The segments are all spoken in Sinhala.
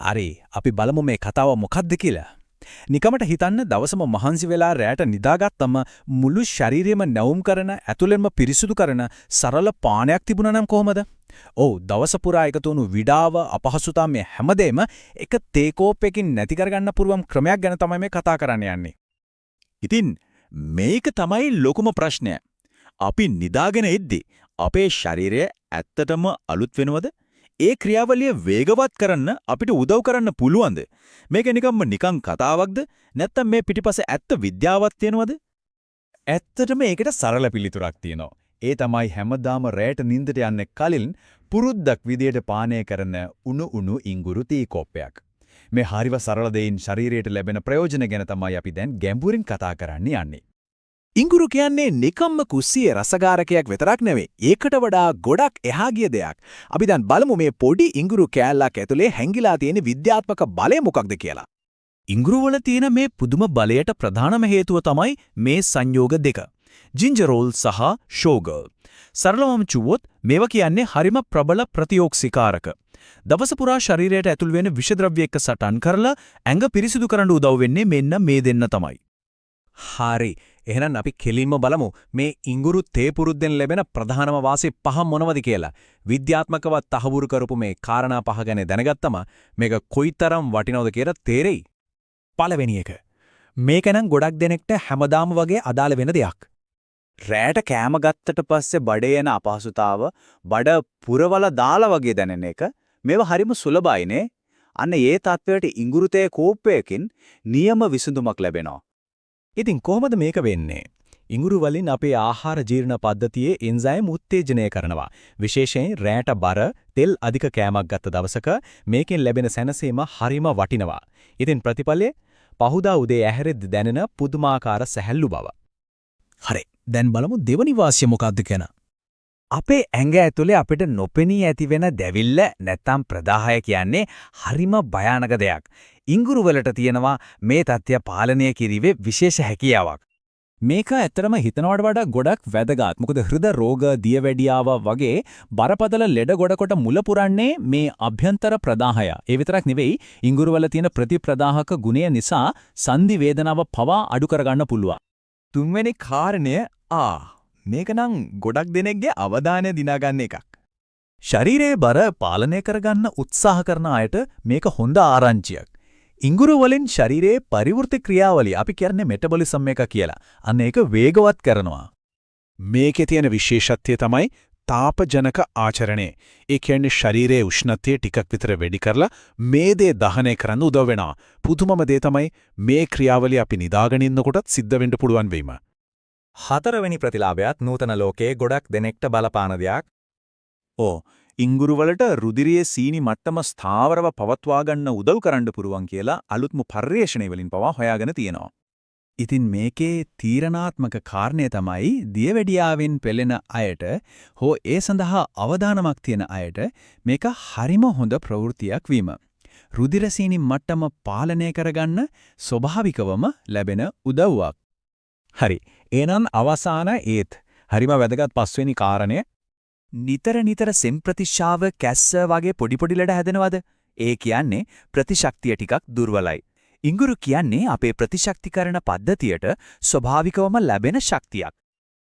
හරි අපි බලමු මේ කතාව මොකක්ද කියලා. නිකමට හිතන්න දවසම මහන්සි වෙලා රැට නිදාගත්තම මුළු ශරීරෙම නැවුම් කරන ඇතුළෙන්ම පිරිසුදු කරන සරල පානයක් තිබුණා නම් කොහමද? ඔව් දවස පුරා එකතු වුණු විඩාව අපහසුතාව මේ හැමදේම එක තේ කෝප්පයකින් නැති කරගන්න පුළුවන් ක්‍රමයක් ගැන තමයි මේ කතා කරන්න යන්නේ. ඉතින් මේක තමයි ලොකුම ප්‍රශ්නය. අපි නිදාගෙන ඉද්දි අපේ ශරීරය ඇත්තටම අලුත් වෙනවද? ඒ ක්‍රියාවලිය වේගවත් කරන්න අපිට උදව් කරන්න පුළුවන්ද? මේක නිකන් කතාවක්ද? නැත්නම් මේ පිටිපස්සේ ඇත්ත විද්‍යාවක් තියෙනවද? ඇත්තටම ඒකට සරල පිළිතුරක් තියෙනවා. ඒ තමයි හැමදාම රැට නිින්දට යන්න කලින් පුරුද්දක් විදියට පානය කරන උණු ඉඟුරු තී කෝප්පයක්. මේ හරිව සරල දෙයින් ශරීරයට ලැබෙන ප්‍රයෝජන ගැන තමයි අපි දැන් ගැඹුරින් කතා කරන්න යන්නේ. ඉඟුරු කියන්නේ නිකම්ම කුස්සියේ රසකාරකයක් විතරක් නෙවෙයි. ඒකට වඩා ගොඩක් එහා ගිය දෙයක්. අපි දැන් බලමු මේ පොඩි ඉඟුරු කෑල්ලක් ඇතුලේ හැංගිලා තියෙන විද්‍යාත්මක බලය මොකක්ද කියලා. ඉඟුරු වල තියෙන මේ පුදුම බලයට ප්‍රධානම හේතුව තමයි මේ සංයෝග දෙක. ජින්ජරෝල් සහ ෂෝගර්. සරලවම කිව්වොත් මේවා කියන්නේ හරිම ප්‍රබල ප්‍රතිօක්සිකාරක. දවස පුරා ශරීරයට ඇතුල් වෙන විෂද්‍රව්‍ය එක්ක සටන් කරලා ඇඟ පිරිසිදු කරන්න උදව් වෙන්නේ මෙන්න මේ දෙන්න තමයි. හරි. එහෙනම් අපි කෙලින්ම බලමු මේ ඉඟුරු තේ පුරුද්දෙන් ලැබෙන ප්‍රධානම වාසි පහ මොනවද කියලා. විද්‍යාත්මකව තහවුරු කරපු මේ කාරණා පහ ගැන දැනගත්තම මේක කොයිතරම් වටිනවද කියලා තේරෙයි. පළවෙනි එක. මේක නම් ගොඩක් දෙනෙක්ට හැමදාම වගේ අදාළ වෙන දෙයක්. රැට කෑම ගත්තට පස්සේ බඩේ එන අපහසුතාව බඩ පුරවල දාලා වගේ දැනෙන එක මේව හරිම සුලභයිනේ. අන්න ඒ තත්වයට ඉඟුරු තේ කෝප්පයකින් නියම විසඳුමක් ලැබෙනවා. ඉතින් කොහොමද මේක වෙන්නේ? ඉඟුරු වලින් අපේ ආහාර ජීර්ණ පද්ධතියේ එන්සයිම් උත්තේජනය කරනවා. විශේෂයෙන් රැට බර තෙල් අධික කෑමක් ගත්ත දවසක මේකෙන් ලැබෙන සැනසීම හරිම වටිනවා. ඉතින් ප්‍රතිඵලය පහුදා උදේ ඇහැරෙද්දී දැනෙන පුදුමාකාර සැහැල්ලු බව. හරි. දැන් බලමු දෙවනි වාසිය මොකක්ද කියන. අපේ ඇඟ ඇතුලේ අපිට නොපෙනී ඇති වෙන දැවිල්ල නැත්තම් ප්‍රදාහය කියන්නේ හරිම භයානක දෙයක්. ඉඟුරු වලට තියෙනවා මේ තත්ත්වය පාලනය කිරීමේ විශේෂ හැකියාවක්. මේක ඇත්තටම හිතනවට වඩා ගොඩක් වැදගත්. මොකද හෘද රෝග, දියවැඩියාව වගේ බරපතල ලෙඩ ගොඩකට මුල පුරන්නේ මේ අභ්‍යන්තර ප්‍රදාහය. ඒ විතරක් නෙවෙයි ඉඟුරු වල තියෙන ප්‍රතිප්‍රදාහක ගුණය නිසා සංදි වේදනාව පවා අඩු කරගන්න පුළුවන්. තුන්වෙනි කාරණය මේක නම් ගොඩක් දෙනෙක්ගේ අවධානය දිනා ගන්න එකක්. ශරීරයේ බර පාලනය කරගන්න උත්සාහ කරන අයට මේක හොඳ ආරංචියක්. ඉඟුරු වලින් ශරීරයේ පරිවෘත්ති ක්‍රියාවලිය අපි කියන්නේ මෙටබොලිසම් එක කියලා. අන්න ඒක වේගවත් කරනවා. මේකේ තියෙන විශේෂත්වය තමයි තාපජනක ආචරණය. ඒ කියන්නේ ශරීරයේ උෂ්ණත්වය ටිකක් විතර වැඩි කරලා මේ දේ දහනය කරන්න උදව් වෙනවා. පුදුමම දේ තමයි මේ ක්‍රියාවලිය අපි නිදාගෙන ඉන්නකොටත් සිද්ධ වෙන්න පුළුවන් වීම. හතරවෙනි ප්‍රතිලාභයත් නූතන ලෝකයේ ගොඩක් දෙනෙක්ට බලපාන දෙයක්. ඉඟුරු වලට රුධිරයේ සීනි මට්ටම ස්ථාවරව පවත්වා ගන්න උදව් කරන්න පුරුවන් කියලා අලුත්ම පර්යේෂණ වලින් පවා හොයාගෙන තියෙනවා. ඉතින් මේකේ තීරණාත්මක කාරණය තමයි දියවැඩියාවෙන් පෙළෙන අයට හෝ ඒ සඳහා අවධානමක් තියෙන අයට මේක හරිම හොඳ ප්‍රවෘත්තියක් වීම. රුධිර සීනි මට්ටම පාලනය කරගන්න ස්වභාවිකවම ලැබෙන උදව්වක්. හරි. එහෙනම් අවසාන ඒත් හරිම වැදගත් පස්වෙනි කාරණය නිතර සෙම් ප්‍රතිශාව කැස්ස වගේ පොඩි ලෙඩ හැදෙනවද? ඒ කියන්නේ ප්‍රතිශක්තිය ටිකක් දුර්වලයි. ඉඟුරු කියන්නේ අපේ ප්‍රතිශක්තිකරණ පද්ධතියට ස්වභාවිකවම ලැබෙන ශක්තියක්.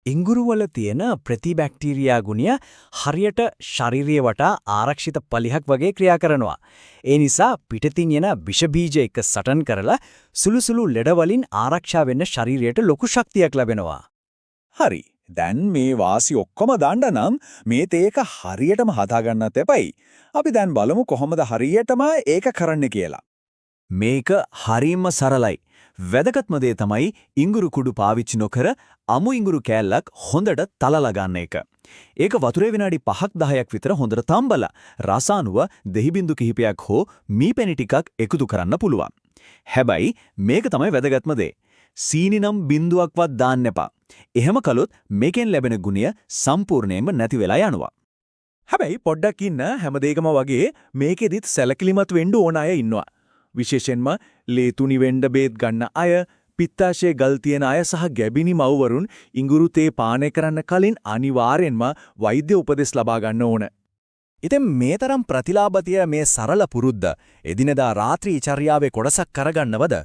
ඉඟුරු වල තියෙන ප්‍රතිබැක්ටීරියා ගුණය හරියට ශාරීරිය වටා ආරක්ෂිත පලිහක් වගේ ක්‍රියා කරනවා. ඒ නිසා පිටතින් එන විෂ බීජ එක සටන් කරලා සුළු ලෙඩ වලින් ආරක්ෂා වෙන්න ශරීරයට ලොකු ශක්තියක් ලැබෙනවා. හරි. දැන් මේ වාසි ඔක්කොම දාන්න නම් මේ තේක හරියටම හදා ගන්නත් එපයි. අපි දැන් බලමු කොහොමද හරියටම ඒක කරන්න කියලා. මේක හරිම සරලයි. වැදගත්ම දේ තමයි ඉඟුරු කුඩු පාවිච්චි නොකර අමු ඉඟුරු කෑල්ලක් හොඳට තලලා ගන්න එක. ඒක වතුරේ විනාඩි 5ක් 10ක් විතර හොඳට තම්බලා රසානුව දෙහි බින්දු කිහිපයක් හෝ මීපැණි ටිකක් එකතු කරන්න පුළුවන්. හැබැයි මේක තමයි වැදගත්ම දේ. සීනි නම් බින්දුවක්වත් දාන්න එපා. එහෙම කළොත් මේකෙන් ලැබෙන ගුණය සම්පූර්ණයෙන්ම නැති වෙලා යනවා. හැබැයි පොඩ්ඩක් ඉන්න හැමදේකම වගේ මේකෙදිත් සැලකිලිමත් වෙන්න ඕන අය ඉන්නවා. විශේෂයෙන්ම ලේතුනි වෙන්න බේත් ගන්න අය, පිත්තාශය ගල් තියෙන අය සහ ගැබිනි මව්වරුන් ඉඟුරු තේ පානය කරන්න කලින් අනිවාර්යෙන්ම වෛද්‍ය උපදෙස් ලබා ගන්න ඕන. ඉතින් මේ තරම් ප්‍රතිලාභතිය මේ සරල පුරුද්ද එදිනෙදා රාත්‍රී චර්යාවේ කොටසක් කරගන්නවද?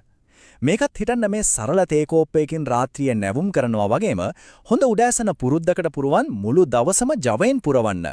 මේකත් හිතන්න මේ සරල තේකෝප්පයකින් රාත්‍රියේ නැවුම් කරනවා වගේම හොඳ උදෑසන පුරුද්දකට පුරවන් මුළු දවසම ජවයෙන් පුරවන්න.